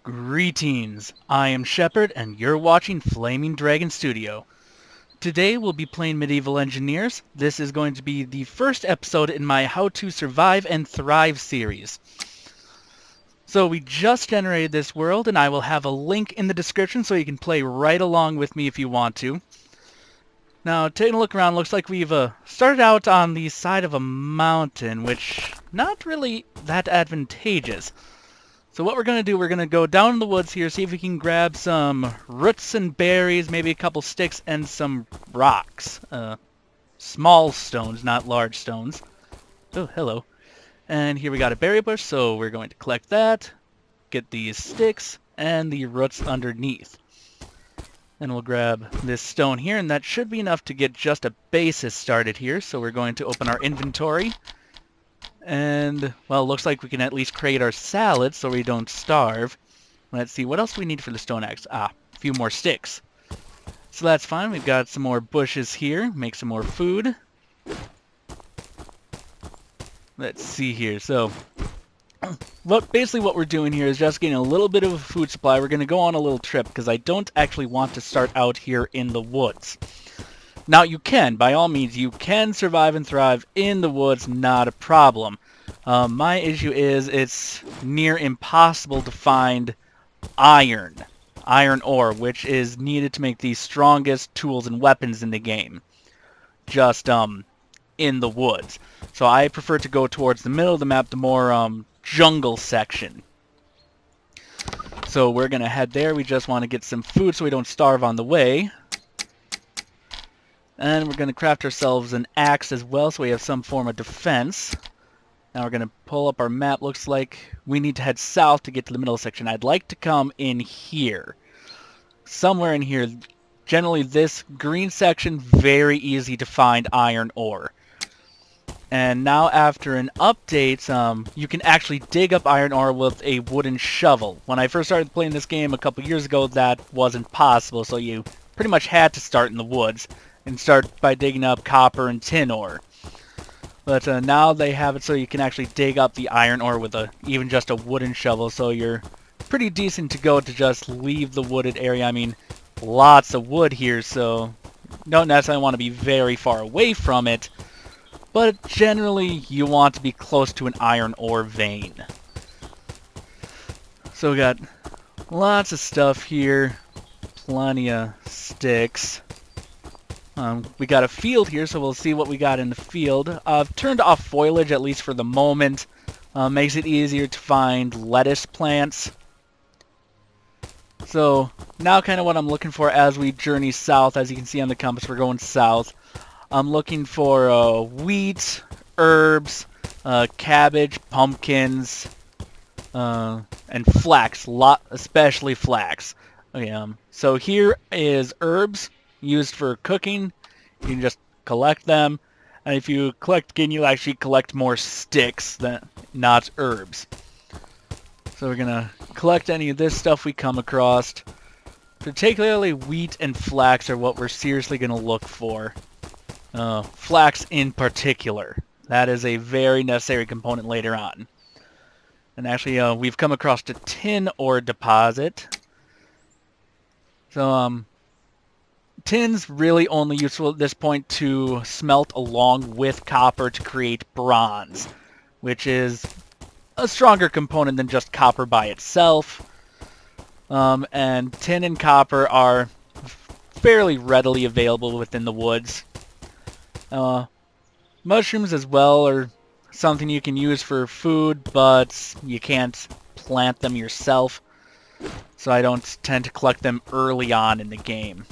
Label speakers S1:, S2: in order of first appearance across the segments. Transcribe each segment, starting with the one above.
S1: Greetings, I am Shepard and you're watching Flaming Dragon Studio. Today we'll be playing Medieval Engineers. This is going to be the first episode in my How to Survive and Thrive series. So we just generated this world and I will have a link in the description so you can play right along with me if you want to. Now taking a look around, looks like we've started out on the side of a mountain, which not really that advantageous. So what we're going to do, we're going to go down in the woods here, see if we can grab some roots and berries, maybe a couple sticks, and some rocks. Small stones, not large stones. Oh, hello. And here we got a berry bush, so we're going to collect that, get these sticks, and the roots underneath. And we'll grab this stone here, and that should be enough to get just a basis started here. So we're going to open our inventory. And, well, looks like we can at least create our salad so we don't starve. Let's see, what else do we need for the stone axe? A few more sticks. So that's fine. We've got some more bushes here. Make some more food. Let's see here. So, basically what we're doing here is just getting a little bit of a food supply. We're going to go on a little trip because I don't actually want to start out here in the woods. Now you can, by all means, you can survive and thrive in the woods, not a problem. My issue is it's near impossible to find iron ore, which is needed to make the strongest tools and weapons in the game. Just in the woods. So I prefer to go towards the middle of the map, the more jungle section. So we're going to head there. We just want to get some food so we don't starve on the way. And we're going to craft ourselves an axe as well, so we have some form of defense. Now we're going to pull up our map. Looks like we need to head south to get to the middle section. I'd like to come in here. Somewhere in here. Generally this green section, very easy to find iron ore. And now after an update, you can actually dig up iron ore with a wooden shovel. When I first started playing this game a couple years ago, that wasn't possible, so you pretty much had to start in the woods. And start by digging up copper and tin ore. But now they have it so you can actually dig up the iron ore with even just a wooden shovel. So you're pretty decent to go to just leave the wooded area. I mean, lots of wood here, so don't necessarily want to be very far away from it. But generally, you want to be close to an iron ore vein. So we got lots of stuff here. Plenty of sticks. We got a field here, so we'll see what we got in the field. I've turned off foliage, at least for the moment. Makes it easier to find lettuce plants. So, now kind of what I'm looking for as we journey south. As you can see on the compass, we're going south. I'm looking for wheat, herbs, cabbage, pumpkins, and flax, especially flax. Okay, so here is herbs. Used for cooking. You can just collect them, and if you collect again, you'll actually collect more sticks than not herbs. So we're gonna collect any of this stuff we come across. Particularly wheat and flax are what we're seriously gonna look for. Flax in particular. That is a very necessary component later on. And actually, we've come across a tin ore deposit. So tin's really only useful at this point to smelt along with copper to create bronze, which is a stronger component than just copper by itself. And tin and copper are fairly readily available within the woods. Mushrooms as well are something you can use for food, but you can't plant them yourself, so I don't tend to collect them early on in the game.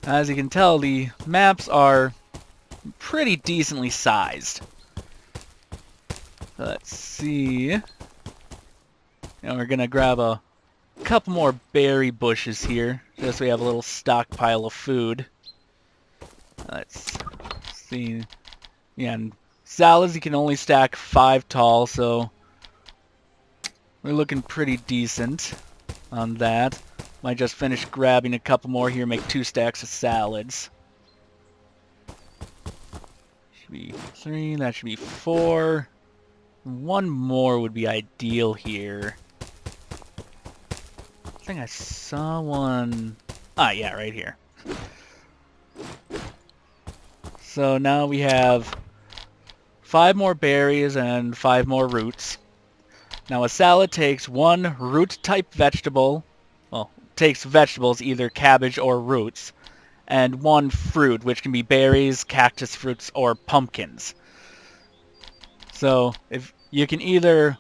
S1: As you can tell, the maps are pretty decently sized. Let's see. Now we're going to grab a couple more berry bushes here, just so we have a little stockpile of food. Let's see. Yeah, and salads you can only stack 5 tall, so we're looking pretty decent on that. Might just finish grabbing a couple more here, make 2 stacks of salads. Should be 3, that should be 4. One more would be ideal here. I think I saw one. Ah, yeah, right here. So now we have 5 more berries and 5 more roots. Now a salad takes 1 root-type vegetable, well, takes vegetables, either cabbage or roots, and 1 fruit, which can be berries, cactus fruits, or pumpkins. So if you can either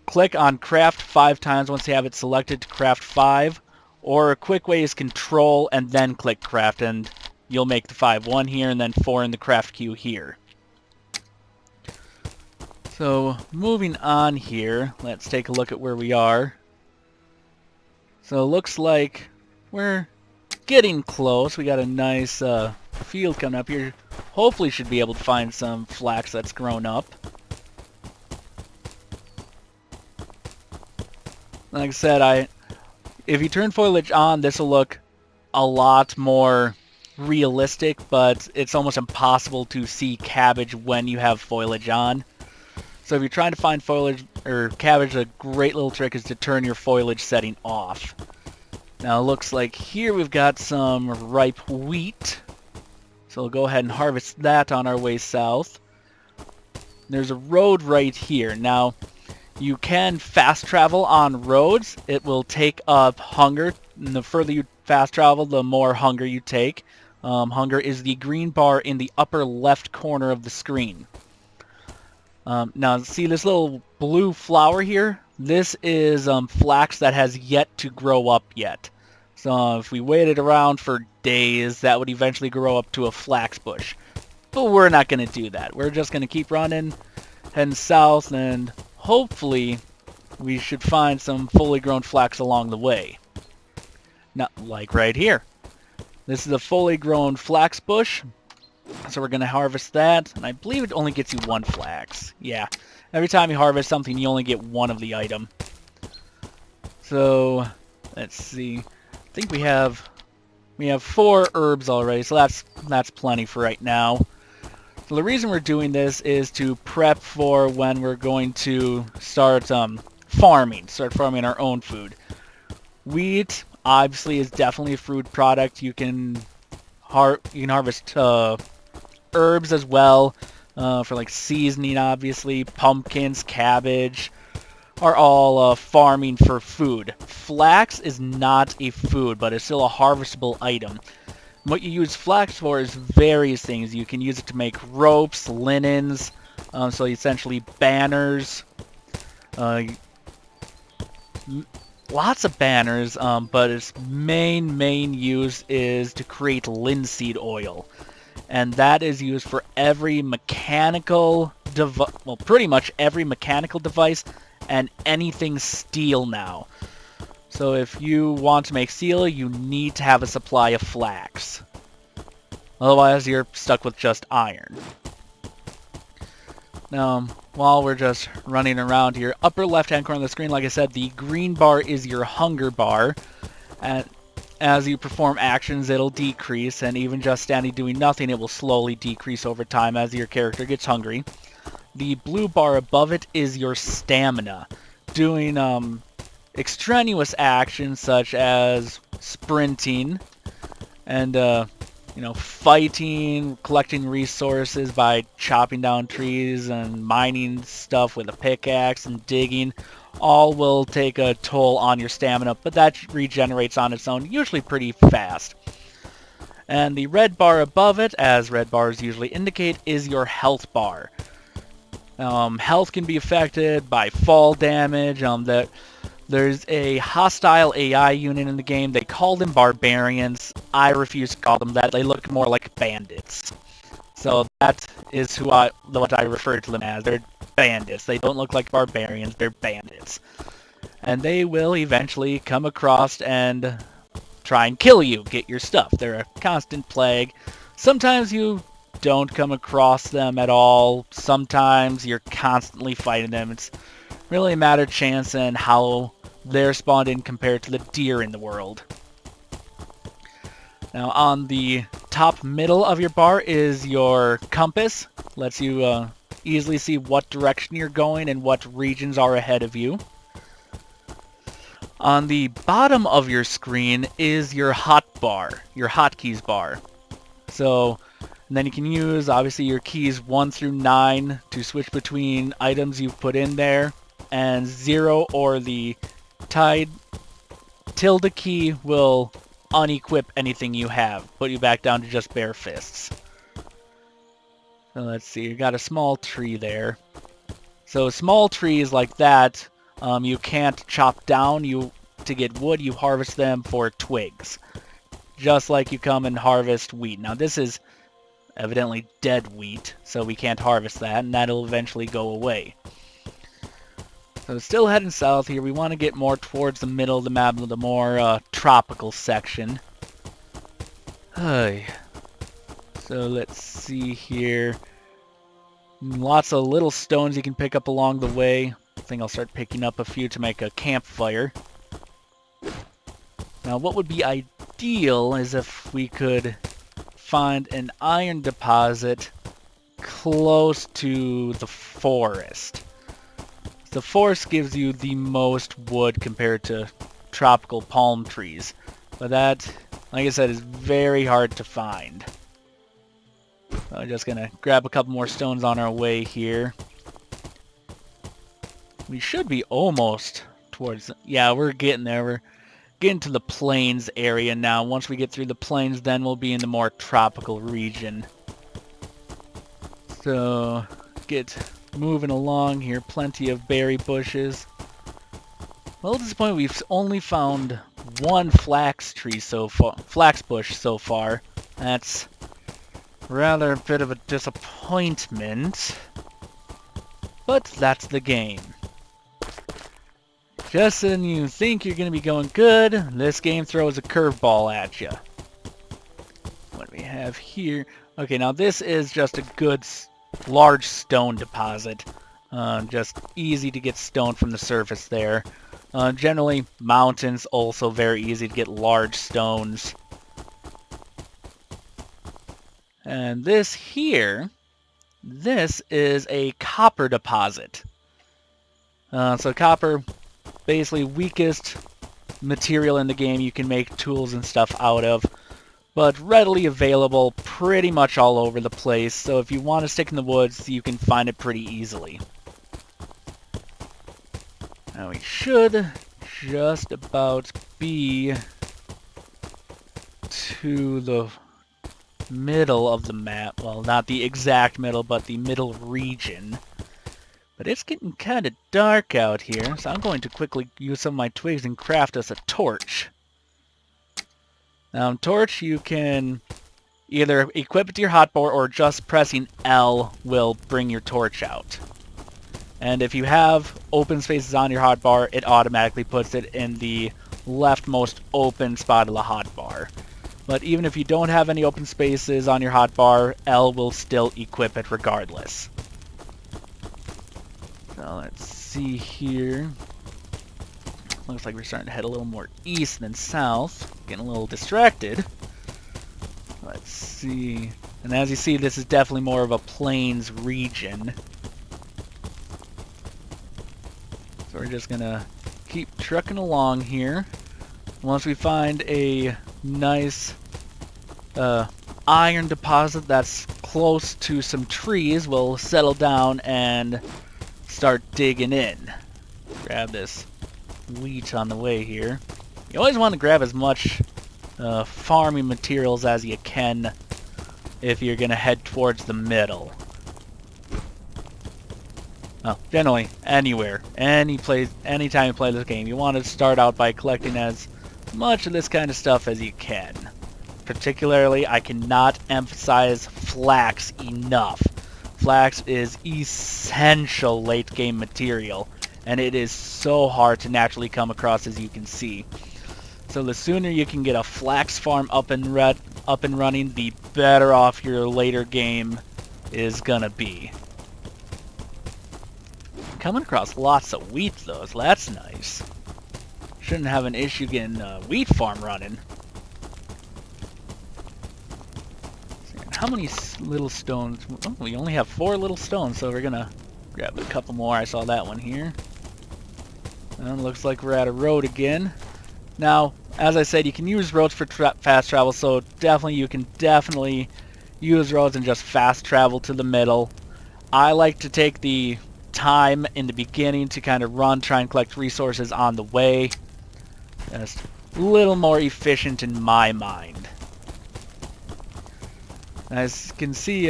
S1: click on craft 5 times once you have it selected to craft 5, or a quick way is control and then click craft, and you'll make the 5. 1 here and then 4 in the craft queue here. So moving on here, let's take a look at where we are. So it looks like we're getting close. We got a nice field coming up here. Hopefully should be able to find some flax that's grown up. Like I said, if you turn foliage on, this will look a lot more realistic, but it's almost impossible to see cabbage when you have foliage on. So if you're trying to find foliage or cabbage, a great little trick is to turn your foliage setting off. Now it looks like here we've got some ripe wheat. So we'll go ahead and harvest that on our way south. There's a road right here. Now you can fast travel on roads. It will take up hunger. And the further you fast travel, the more hunger you take. Hunger is the green bar in the upper left corner of the screen. Now, see this little blue flower here? This is flax that has yet to grow up yet. So if we waited around for days, that would eventually grow up to a flax bush. But we're not going to do that. We're just going to keep running, heading south, and hopefully we should find some fully grown flax along the way. Not like right here. This is a fully grown flax bush. So we're going to harvest that, and I believe it only gets you 1 flax. Yeah, every time you harvest something, you only get 1 of the item. So, let's see. I think we have 4 herbs already, so that's plenty for right now. So the reason we're doing this is to prep for when we're going to start farming our own food. Wheat, obviously, is definitely a food product. You can harvest herbs as well, for like seasoning, obviously. Pumpkins, cabbage are all farming for food. Flax is not a food, but it's still a harvestable item. What you use flax for is various things. You can use it to make ropes, linens, so essentially banners, lots of banners, but its main use is to create linseed oil. And that is used for every mechanical device, well, pretty much every mechanical device and anything steel now. So if you want to make steel, you need to have a supply of flax. Otherwise, you're stuck with just iron. Now, while we're just running around here, upper left-hand corner of the screen, like I said, the green bar is your hunger bar. And as you perform actions, it'll decrease, and even just standing doing nothing, it will slowly decrease over time as your character gets hungry. The blue bar above it is your stamina. Doing extraneous actions such as sprinting and fighting, collecting resources by chopping down trees and mining stuff with a pickaxe and digging, all will take a toll on your stamina, but that regenerates on its own, usually pretty fast. And the red bar above it, as red bars usually indicate, is your health bar. Health can be affected by fall damage. There's a hostile AI unit in the game. They call them barbarians. I refuse to call them that. They look more like bandits. So that is what I refer to them as. They're bandits. They don't look like barbarians. They're bandits. And they will eventually come across and try and kill you, get your stuff. They're a constant plague. Sometimes you don't come across them at all. Sometimes you're constantly fighting them. It's really a matter of chance and how they're spawned in compared to the deer in the world. Now on the top middle of your bar is your compass. Lets you easily see what direction you're going and what regions are ahead of you. On the bottom of your screen is your hotkeys bar. So, and then you can use, obviously, your keys 1 through 9 to switch between items you've put in there, and 0 or the tilde key will unequip anything you have, put you back down to just bare fists. So let's see, you got a small tree there. So small trees like that, you can't chop down. To get wood, you harvest them for twigs. Just like you come and harvest wheat. Now this is evidently dead wheat, so we can't harvest that, and that'll eventually go away. So still heading south here. We want to get more towards the middle of the map, the more tropical section. So let's see here. Lots of little stones you can pick up along the way. I think I'll start picking up a few to make a campfire. Now what would be ideal is if we could find an iron deposit close to the forest. The forest gives you the most wood compared to tropical palm trees, but that, like I said, is very hard to find. So I'm just gonna grab a couple more stones on our way here. We should be almost towards, yeah, we're getting there. We're getting to the plains area now. Once we get through the plains, then we'll be in the more tropical region. So get moving along here. Plenty of berry bushes. Well, at this point, we've only found one flax bush so far. That's rather a bit of a disappointment, but that's the game. Just when you think you're going to be going good, this game throws a curveball at you. What do we have here? Okay, now this is just a good large stone deposit. Just easy to get stone from the surface there. Generally, mountains also very easy to get large stones. And this here, this is a copper deposit. So copper, basically weakest material in the game you can make tools and stuff out of, but readily available pretty much all over the place. So if you want to stick in the woods, you can find it pretty easily. Now we should just about be to the middle of the map. Well, not the exact middle, but the middle region. But it's getting kind of dark out here, so I'm going to quickly use some of my twigs and craft us a torch. Now, torch, you can either equip it to your hotbar or just pressing L will bring your torch out. And if you have open spaces on your hotbar, it automatically puts it in the leftmost open spot of the hotbar. But even if you don't have any open spaces on your hotbar, L will still equip it regardless. So let's see here. Looks like we're starting to head a little more east than south. Getting a little distracted. Let's see. And as you see, this is definitely more of a plains region. So we're just gonna keep trucking along here. Once we find a nice iron deposit that's close to some trees, we'll settle down and start digging in. Grab this wheat on the way here. You always want to grab as much farming materials as you can if you're gonna head towards the middle. Well, generally anywhere, anytime you play this game, you want to start out by collecting as much of this kind of stuff as you can. Particularly, I cannot emphasize flax enough. Flax is essential late game material, and it is so hard to naturally come across, as you can see. So the sooner you can get a flax farm up and running, the better off your later game is gonna be. Coming across lots of wheat though, so that's nice. Shouldn't have an issue getting a wheat farm running. how many little stones? Oh, we only have 4 little stones, so we're gonna grab a couple more. I saw that one here. And looks like we're at a road again. Now, as I said, you can use roads for fast travel, so you can definitely use roads and just fast travel to the middle. I like to take the time in the beginning to kind of run, try and collect resources on the way. Just a little more efficient in my mind. As you can see,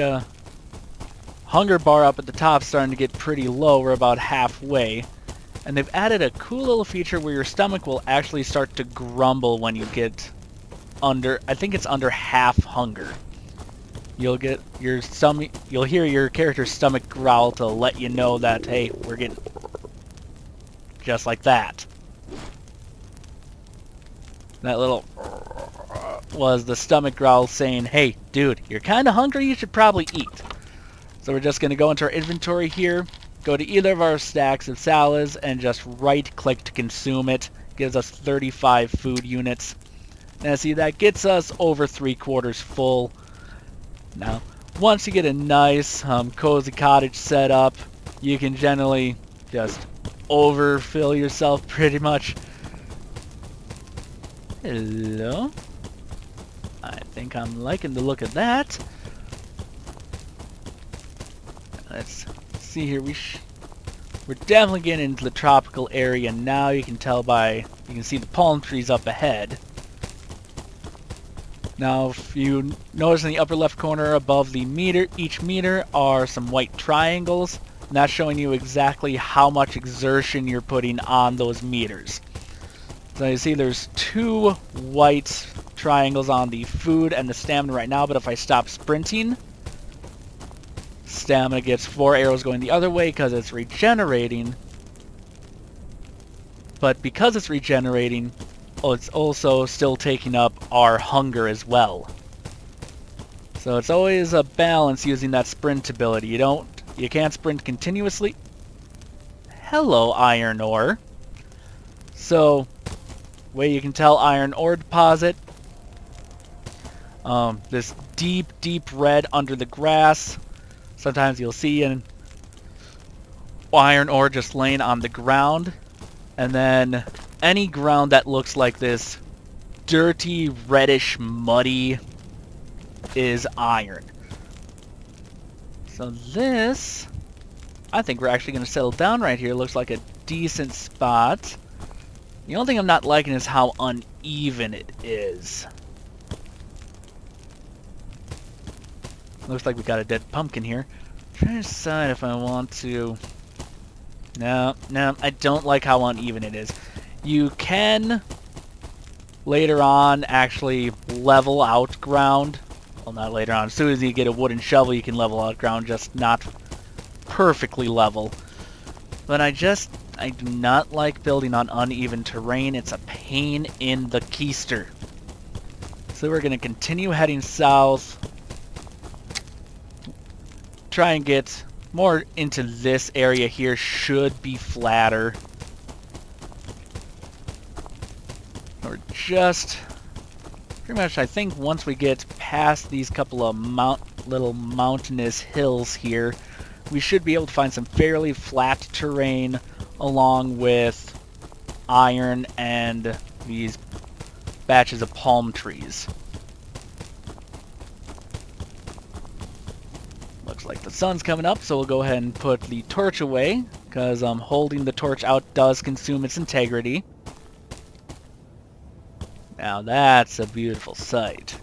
S1: hunger bar up at the top starting to get pretty low. We're about halfway. And they've added a cool little feature where your stomach will actually start to grumble when you get under, I think it's under half hunger. You'll get your stomach, you'll hear your character's stomach growl to let you know that, hey, we're getting just like that. That little was the stomach growl saying, hey, dude, you're kind of hungry, you should probably eat. So we're just going to go into our inventory here, go to either of our stacks of salads, and just right-click to consume it. Gives us 35 food units. Now see, that gets us over 3/4 full. Now, once you get a nice cozy cottage set up, you can generally just overfill yourself pretty much. Hello? I think I'm liking the look of that. Let's see here. We're definitely getting into the tropical area now. You can tell you can see the palm trees up ahead. Now, if you notice in the upper left corner above the meter, each meter are some white triangles, and that's showing you exactly how much exertion you're putting on those meters. So you see there's 2 white triangles on the food and the stamina right now, but if I stop sprinting, stamina gets 4 arrows going the other way because it's regenerating. But because it's regenerating, it's also still taking up our hunger as well. So it's always a balance using that sprint ability. You can't sprint continuously. Hello, iron ore. So, way you can tell iron ore deposit. This deep, deep red under the grass. Sometimes you'll see an iron ore just laying on the ground. And then any ground that looks like this dirty, reddish, muddy is iron. So this, I think we're actually going to settle down right here. Looks like a decent spot. The only thing I'm not liking is how uneven it is. Looks like we got a dead pumpkin here. Trying to decide if I want to... No, I don't like how uneven it is. You can, later on, actually level out ground. Well, not later on. As soon as you get a wooden shovel, you can level out ground, just not perfectly level. But I do not like building on uneven terrain. It's a pain in the keister. So we're going to continue heading south. Try and get more into this area here. Should be flatter. Or just pretty much, I think once we get past these couple of little mountainous hills here, we should be able to find some fairly flat terrain along with iron and these batches of palm trees. Looks like the sun's coming up, so we'll go ahead and put the torch away, because holding the torch out does consume its integrity. Now that's a beautiful sight.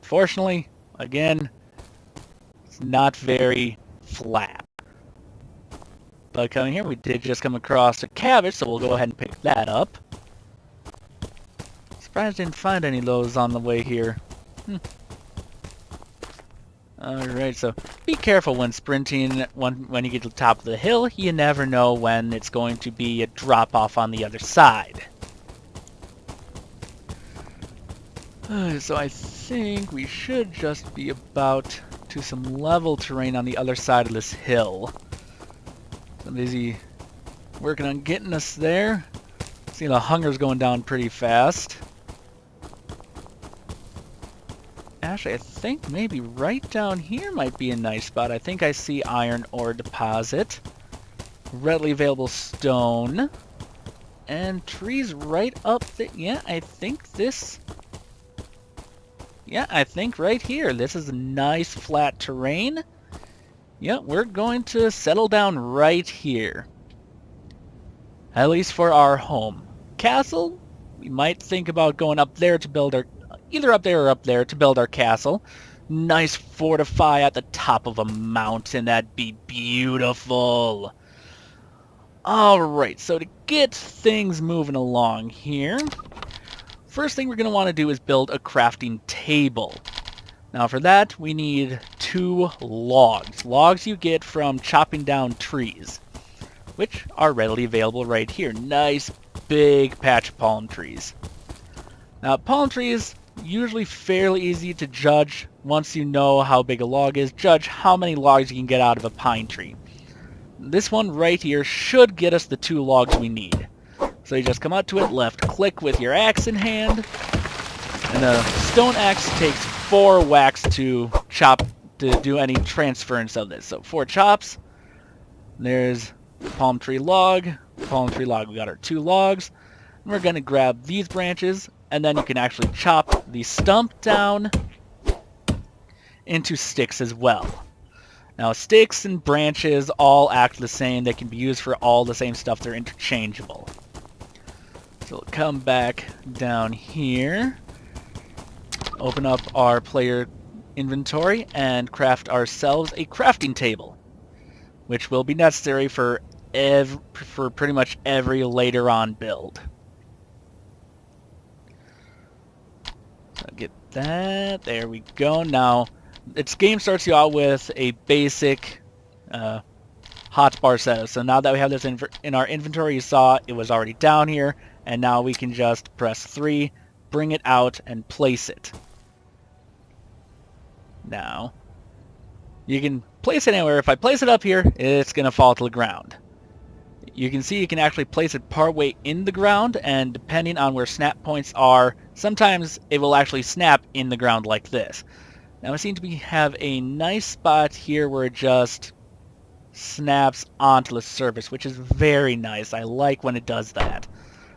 S1: Fortunately, again, it's not very flat. But coming here, we did just come across a cabbage, so we'll go ahead and pick that up. Surprised I didn't find any of those on the way here. Alright, so be careful when sprinting. When you get to the top of the hill, you never know when it's going to be a drop-off on the other side. So I think we should just be about to some level terrain on the other side of this hill. I'm busy working on getting us there. See, the hunger's going down pretty fast. Actually, I think maybe right down here might be a nice spot. I think I see iron ore deposit. Readily available stone. And trees right up there. Yeah, I think this... Yeah, I think right here. This is a nice flat terrain. Yeah, we're going to settle down right here. At least for our home. Castle, we might think about going up there to build our... Either up there or up there to build our castle. Nice fortify at the top of a mountain. That'd be beautiful. Alright, so to get things moving along here, first thing we're going to want to do is build a crafting table. Now for that, we need 2 logs. Logs you get from chopping down trees, which are readily available right here. Nice big patch of palm trees. Now palm trees, usually fairly easy to judge once you know how big a log is. Judge how many logs you can get out of a pine tree. This one right here should get us the 2 logs we need. So you just come up to it, left click with your axe in hand, and the stone axe takes 4 whacks to chop, to do any transference of this. So 4 chops, there's palm tree log, we got our 2 logs, and we're going to grab these branches, and then you can actually chop the stump down into sticks as well. Now sticks and branches all act the same. They can be used for all the same stuff. They're interchangeable. So we'll come back down here, open up our player inventory, and craft ourselves a crafting table, which will be necessary for pretty much every later on build. So get that. There we go. Now, its game starts you out with a basic hotbar setup. So now that we have this in our inventory, you saw it was already down here, and now we can just press 3, bring it out, and place it. Now, you can place it anywhere. If I place it up here, it's going to fall to the ground. You can see you can actually place it partway in the ground, and depending on where snap points are, sometimes it will actually snap in the ground like this. Now, it seems we have a nice spot here where it just snaps onto the surface, which is very nice. I like when it does that.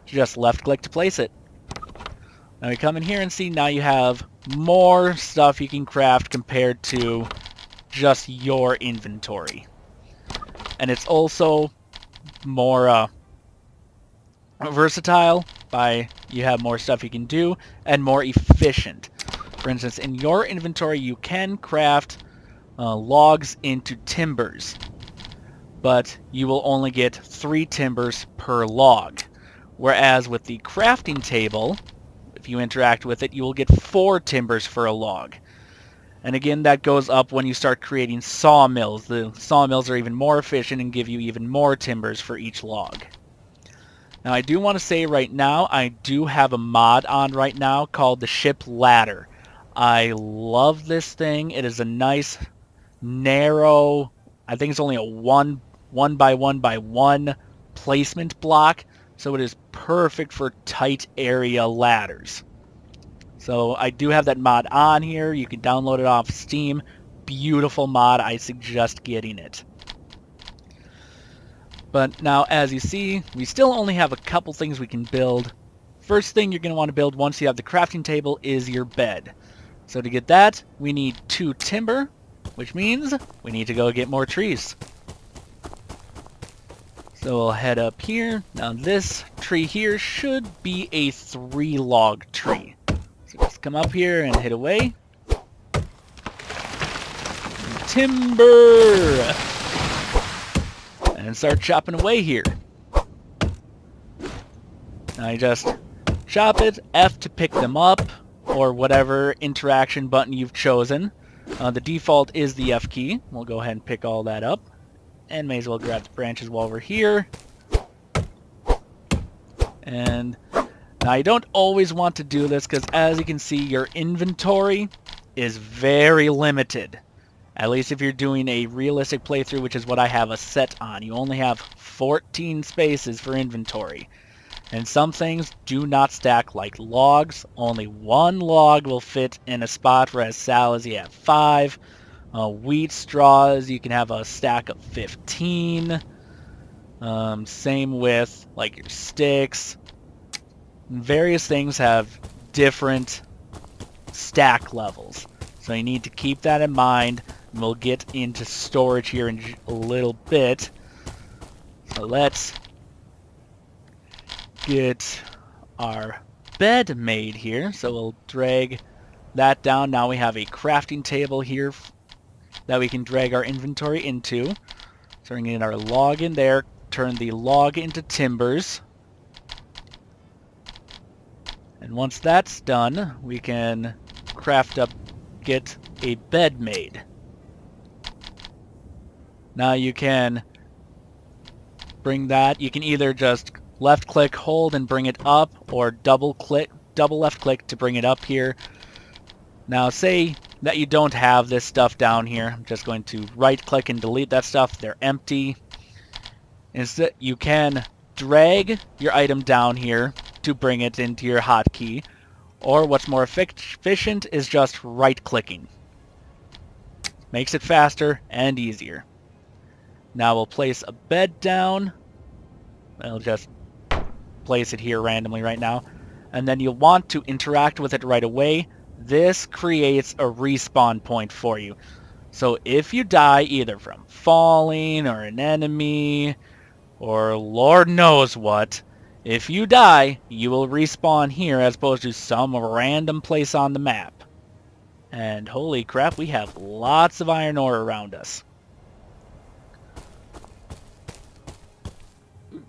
S1: Just left-click to place it. Now, we come in here and see now you have more stuff you can craft compared to just your inventory. And it's also more versatile by you have more stuff you can do and more efficient. For instance, in your inventory, you can craft logs into timbers, but you will only get 3 timbers per log. Whereas with the crafting table, if you interact with it, you will get 4 timbers for a log. And again, that goes up when you start creating sawmills. The sawmills are even more efficient and give you even more timbers for each log. Now, I do want to say right now, I do have a mod on right now called the Ship Ladder. I love this thing. It is a nice, narrow, I think it's only a 1 by 1 by 1 placement block, so it is perfect for tight area ladders. So I do have that mod on here. You can download it off Steam. Beautiful mod. I suggest getting it. But now, as you see, we still only have a couple things we can build. First thing you're going to want to build once you have the crafting table is your bed. So to get that, we need 2 timber, which means we need to go get more trees. So we'll head up here. Now this tree here should be a 3-log tree. So just come up here and hit away. Timber! And start chopping away here. Now you just chop it, F to pick them up, or whatever interaction button you've chosen. The default is the F key. We'll go ahead and pick all that up. And may as well grab the branches while we're here. And now you don't always want to do this because, as you can see, your inventory is very limited. At least if you're doing a realistic playthrough, which is what I have a set on. You only have 14 spaces for inventory. And some things do not stack like logs. Only one log will fit in a spot, whereas salads you have 5. Wheat straws, you can have a stack of 15. Same with like your sticks. Various things have different stack levels. So you need to keep that in mind. And we'll get into storage here in a little bit. So let's get our bed made here. So we'll drag that down. Now we have a crafting table here that we can drag our inventory into. So we're going to get our log in there, turn the log into timbers. And once that's done, we can get a bed made. Now you can bring that, you can either just left click, hold and bring it up, or double left click to bring it up here. Now say that you don't have this stuff down here. I'm just going to right click and delete that stuff. They're empty. Instead, you can drag your item down here to bring it into your hotkey, or what's more efficient is just right clicking. Makes it faster and easier. Now we'll place a bed down. I'll just place it here randomly right now. And then you'll want to interact with it right away. This creates a respawn point for you. So if you die either from falling or an enemy or Lord knows what, if you die, you will respawn here as opposed to some random place on the map. And holy crap, we have lots of iron ore around us.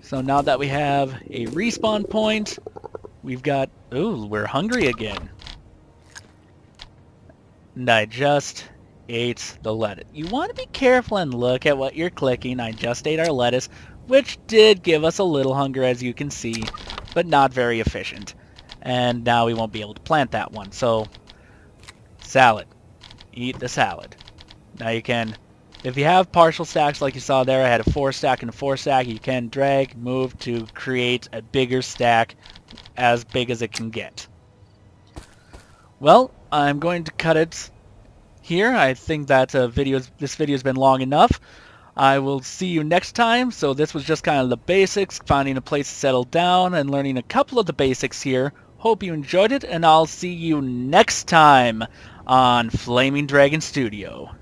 S1: So now that we have a respawn point, we've got... Ooh, we're hungry again. And I just ate the lettuce. You want to be careful and look at what you're clicking. I just ate our lettuce, which did give us a little hunger, as you can see, but not very efficient. And now we won't be able to plant that one. So, salad. Eat the salad. Now you can, if you have partial stacks like you saw there, I had a 4 stack and a 4 stack, you can drag, move to create a bigger stack, as big as it can get. Well, I'm going to cut it here. I think that this video's been long enough. I will see you next time. So this was just kind of the basics, finding a place to settle down and learning a couple of the basics here. Hope you enjoyed it, and I'll see you next time on Flaming Dragon Studio.